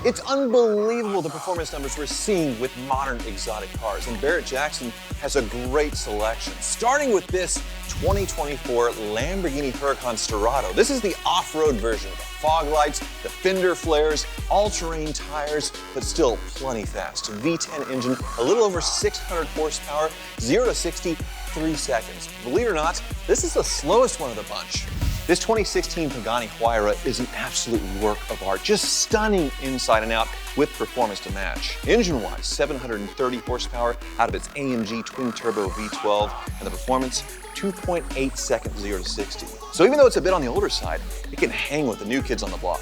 It's unbelievable the performance numbers we're seeing with modern exotic cars, and Barrett-Jackson has a great selection, starting with this 2024 Lamborghini Huracan Sterrato. This is the off-road version with the fog lights, the fender flares, all-terrain tires, but still plenty fast. V10 engine, a little over 600 horsepower, 0 to 60, 3 seconds. Believe it or not, this is the slowest one of the bunch. This 2016 Pagani Huayra is an absolute work of art, just stunning inside and out with performance to match. Engine-wise, 730 horsepower out of its AMG twin-turbo V12, and the performance, 2.8 seconds 0 to 60. So even though it's a bit on the older side, it can hang with the new kids on the block.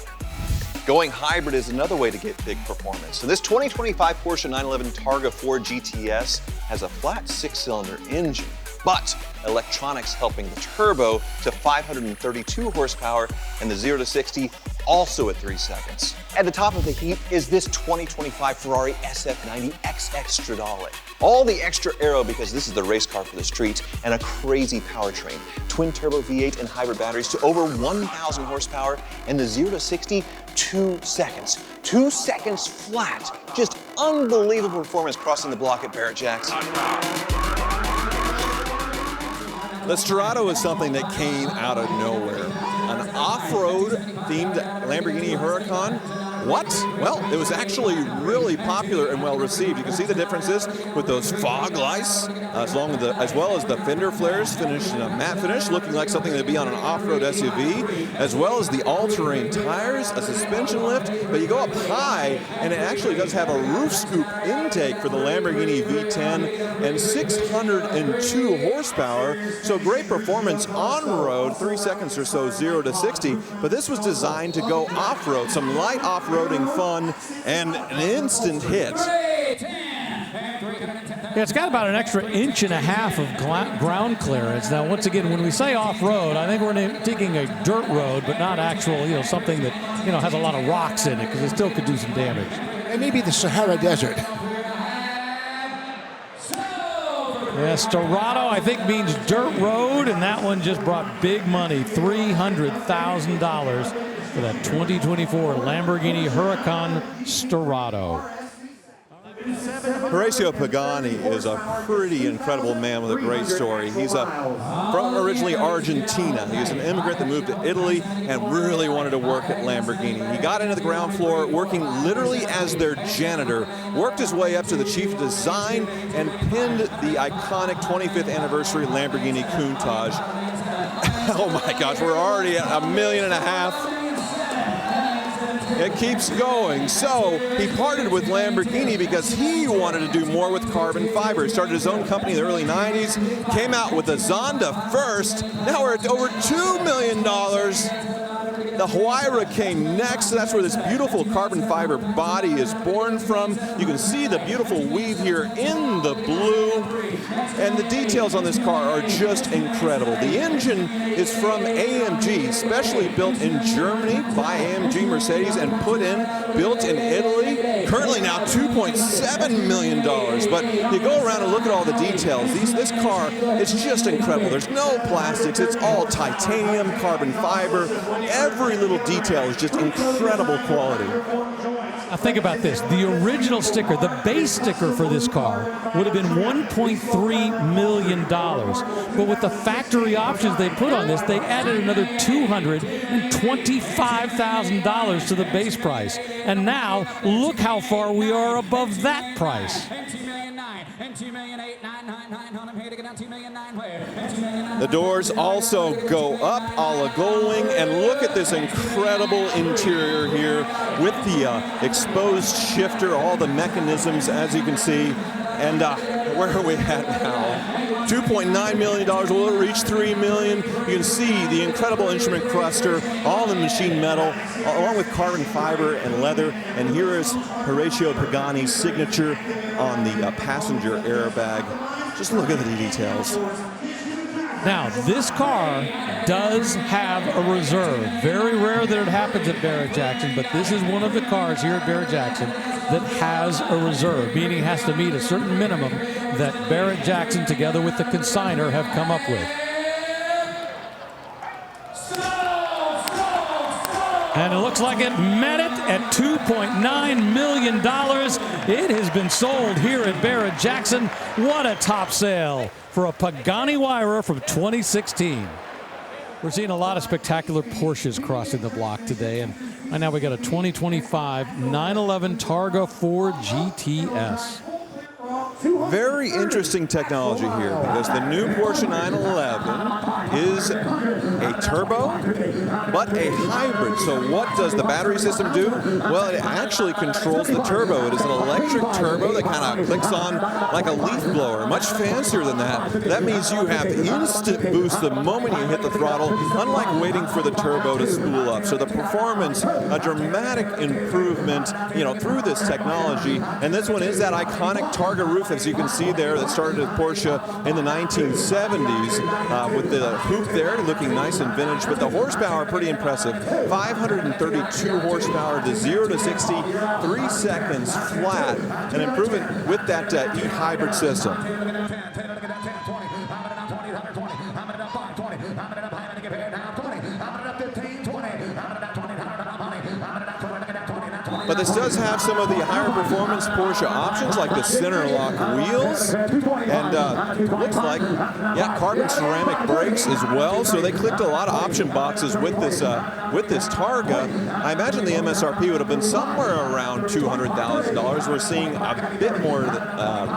Going hybrid is another way to get big performance. So this 2025 Porsche 911 Targa 4 GTS has a flat 6-cylinder engine, but electronics helping the turbo to 532 horsepower and the 0 to 60 also at 3 seconds. At the top of the heap is this 2025 Ferrari SF90 XX Stradale. All the extra aero because this is the race car for the streets, and a crazy powertrain. Twin turbo V8 and hybrid batteries to over 1,000 horsepower, and the 0 to 60, 2 seconds. 2 seconds flat. Just unbelievable performance crossing the block at Barrett-Jackson. The Sterrato is something that came out of nowhere. An off-road themed Lamborghini Huracan. What? Well, it was actually really popular and well received. You can see the differences with those fog lights, as well as the fender flares finished in a matte finish, looking like something that'd be on an off-road SUV, as well as the all-terrain tires, a suspension lift. But you go up high, and it actually does have a roof scoop intake for the Lamborghini V10 and 602 horsepower. So great performance on road, 3 seconds or so, 0 to 60. But this was designed to go off-road, some light off-roading fun, and an instant hit. Yeah, it's got about an extra 1.5 inches of ground clearance. Now, once again, when we say off-road, I think we're taking a dirt road, but not actual, something that, has a lot of rocks in it, because it still could do some damage. And maybe the Sahara Desert. Yeah, Sterrato, I think, means dirt road, and that one just brought big money, $300,000 for that 2024 Lamborghini Huracan Sterrato. Horacio Pagani is a pretty incredible man with a great story. He's from originally Argentina. He was an immigrant that moved to Italy and really wanted to work at Lamborghini. He got into the ground floor working literally as their janitor, worked his way up to the chief of design, and pinned the iconic 25th anniversary Lamborghini Countach. Oh my gosh, we're already at $1.5 million. It keeps going. So he parted with Lamborghini because he wanted to do more with carbon fiber. He started his own company in the early 90s, came out with the Zonda first. Now we're at over $2 million. The Huayra came next. That's where this beautiful carbon fiber body is born from. You can see the beautiful weave here in the blue. And the details on this car are just incredible. The engine is from AMG, specially built in Germany by AMG Mercedes and built in Italy. Currently now $2.7 million. But you go around and look at all the details. This car is just incredible. There's no plastics. It's all titanium, carbon fiber. Every little detail is just incredible quality. Now think about this. The original sticker, the base sticker for this car would have been $1.3 million. But with the factory options they put on this, they added another $225,000 to the base price. And now, look how far we are above that price. The doors also go up a la Gullwing, and look at this incredible interior here with the exposed shifter, all the mechanisms, as you can see. And where are we at now? $2.9 million. Will it reach $3 million? You can see the incredible instrument cluster, all in machine metal, along with carbon fiber and leather. And here is Horacio Pagani's signature on the passenger airbag. Just look at the details. Now, this car does have a reserve. Very rare that it happens at Barrett-Jackson, but this is one of the cars here at Barrett-Jackson that has a reserve, meaning it has to meet a certain minimum that Barrett-Jackson, together with the consignor, have come up with. And it looks like it met it at $2.9 million. It has been sold here at Barrett-Jackson. What a top sale for a Pagani Huayra from 2016. We're seeing a lot of spectacular Porsches crossing the block today. And right now we got a 2025 911 Targa 4 GTS. Very interesting technology here because the new Porsche 911 is a turbo, but a hybrid. So what does the battery system do? Well, it actually controls the turbo. It is an electric turbo that kind of clicks on like a leaf blower, much fancier than that. That means you have instant boost the moment you hit the throttle, unlike waiting for the turbo to spool up. So the performance, a dramatic improvement, through this technology. And this one is that iconic Targa roof, as you can see there, that started at Porsche in the 1970s with the hoop there looking nice and vintage, but the horsepower pretty impressive. 532 horsepower to 0 to 60, 3 seconds flat, an improvement with that e-hybrid system. But this does have some of the higher performance Porsche options like the center lock wheels and looks like, carbon ceramic brakes as well. So they clicked a lot of option boxes with this Targa. I imagine the MSRP would have been somewhere around $200,000. We're seeing a bit more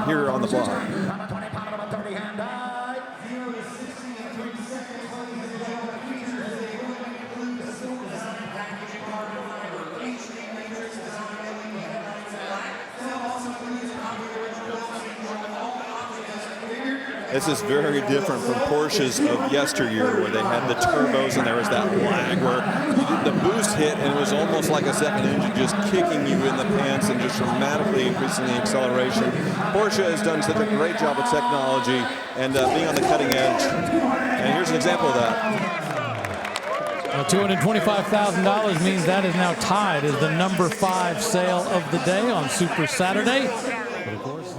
here on the block. This is very different from Porsches of yesteryear where they had the turbos and there was that lag where the boost hit and it was almost like a second engine just kicking you in the pants and just dramatically increasing the acceleration. Porsche has done such a great job with technology and being on the cutting edge. And here's an example of that. $225,000 means that is now tied as the number 5 sale of the day on Super Saturday.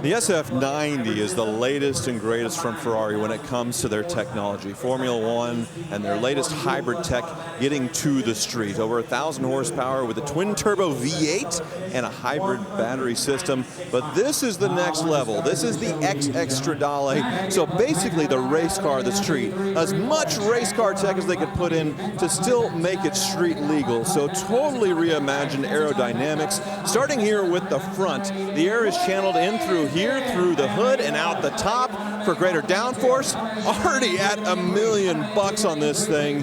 The SF90 is the latest and greatest from Ferrari when it comes to their technology. Formula One and their latest hybrid tech getting to the street. Over 1,000 horsepower with a twin-turbo V8 and a hybrid battery system. But this is the next level. This is the XX Stradale. So basically the race car of the street. As much race car tech as they could put in to still make it street legal. So totally reimagined aerodynamics. Starting here with the front. The air is channeled in through here, through the hood and out the top for greater downforce. Already at $1 million on this thing.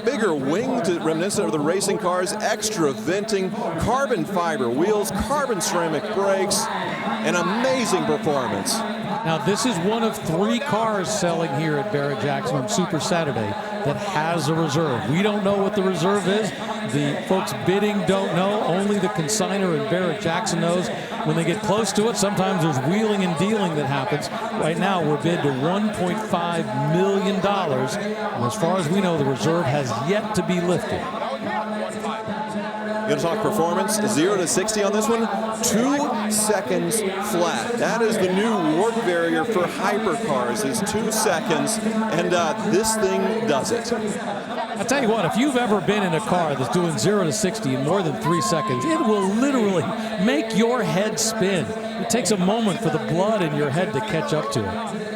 Bigger wing to reminiscent of the racing cars, extra venting, carbon fiber wheels, carbon ceramic brakes, an amazing performance. Now this is one of 3 cars selling here at Barrett-Jackson on Super Saturday that has a reserve. We don't know what the reserve is. The folks bidding don't know. Only the consignor and Barrett-Jackson knows. When they get close to it, sometimes there's wheeling and dealing that happens. Right now, we're bid to $1.5 million. And as far as we know, the reserve has yet to be lifted. You're going to talk performance, 0 to 60 on this one, 2 seconds flat. That is the new warp barrier for hypercars, is 2 seconds, and this thing does it. I'll tell you what, if you've ever been in a car that's doing 0 to 60 in more than 3 seconds, it will literally make your head spin. It takes a moment for the blood in your head to catch up to it.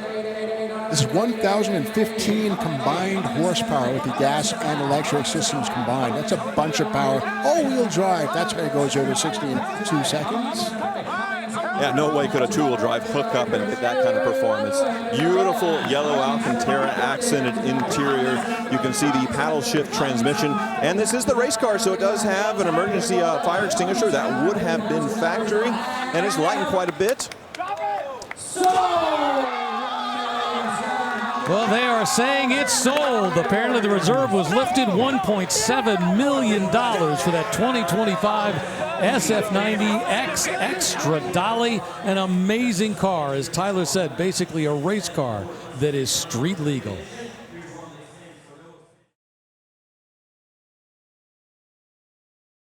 This is 1,015 combined horsepower with the gas and electric systems combined. That's a bunch of power. All-wheel drive, that's how it goes over 60 in 2 seconds. Yeah, no way could a two-wheel drive hook up and get that kind of performance. Beautiful yellow Alcantara accented interior. You can see the paddle shift transmission. And this is the race car, so it does have an emergency fire extinguisher. That would have been factory, and it's lighting quite a bit. Well, they are saying it's sold. Apparently the reserve was lifted. $1.7 million for that 2025 SF90X Stradale. An amazing car, as Tyler said, basically a race car that is street legal.